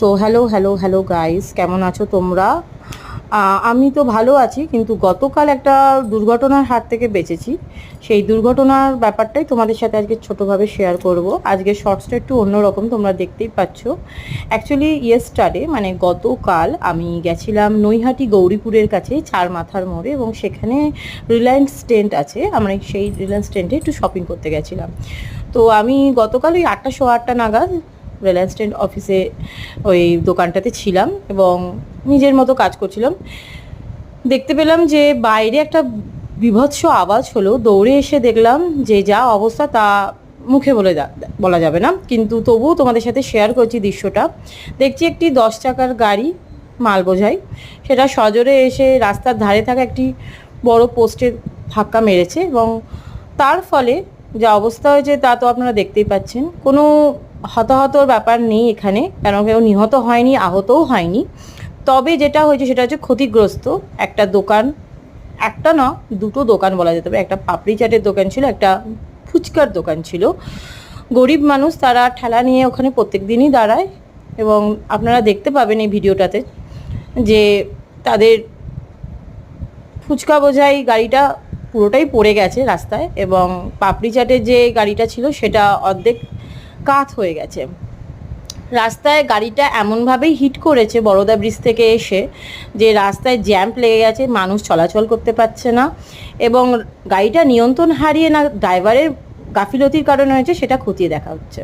So hello hello hello guys, কেমন আছো তোমরা? আমি তো ভালো আছি, কিন্তু গতকাল একটা দুর্ঘটনার হাত থেকে বেঁচেছি। সেই দুর্ঘটনার ব্যাপারটাই তোমাদের সাথে আজকে ছোটোভাবে শেয়ার করব। আজকে শর্টসটা একটু অন্যরকম, তোমরা দেখতেই পাচ্ছ। অ্যাকচুয়ালি ইয়েস্টারডে মানে গতকাল আমি গেছিলাম নৈহাটি গৌরীপুরের কাছে চার মাথার মোড়ে, এবং সেখানে রিলায়েন্স ট্রেন্ড আছে। আমরা সেই রিলায়েন্স ট্রেন্ডে একটু শপিং করতে গেছিলাম। তো আমি গতকাল ওই 8টা সোয়া 8টা নাগাদ রিলায়েন্স ট্রেন্ড অফিসে ওই দোকানটাতে ছিলাম এবং নিজের মতো কাজ করছিলাম। দেখতে পেলাম যে বাইরে একটা বীভৎস আওয়াজ হলো। দৌড়ে এসে দেখলাম যে যা অবস্থা তা মুখে বলা যাবে না, কিন্তু তবুও তোমাদের সাথে শেয়ার করছি দৃশ্যটা। দেখছি একটি 10 চাকার গাড়ি, মাল বোঝাই, সেটা সজোরে এসে রাস্তার ধারে থাকা একটি বড় পোস্টে ধাক্কা মেরেছে, এবং তার ফলে যা অবস্থা হয়েছে তা তো আপনারা দেখতেই পাচ্ছেন। কোনো হতাহতর ব্যাপার নেই এখানে, কেন কেউ নিহত হয়নি, আহতও হয়নি। তবে যেটা হয়েছে সেটা হচ্ছে ক্ষতিগ্রস্ত একটা দোকান, একটা না দুটো দোকান বলা যেতে পারে। একটা পাপড়ি চাটের দোকান ছিল, একটা ফুচকার দোকান ছিল। গরিব মানুষ, তারা ঠেলা নিয়ে ওখানে প্রত্যেক দিনই দাঁড়ায়, এবং আপনারা দেখতে পাবেন এই ভিডিওটাতে যে তাদের ফুচকা বোঝাই গাড়িটা পুরোটাই পড়ে গেছে রাস্তায়, এবং পাপড়ি চাটের যে গাড়িটা ছিল সেটা অর্ধেক কাত হয়ে গেছে। রাস্তায় গাড়িটা এমনভাবেই হিট করেছে বড়দা ব্রিজ থেকে এসে যে রাস্তায় জ্যাম্প লেগে গেছে, মানুষ চলাচল করতে পারছে না, এবং গাড়িটা নিয়ন্ত্রণ হারিয়ে না ড্রাইভারের গাফিলতির কারণে হয়েছে সেটা খতিয়ে দেখা হচ্ছে।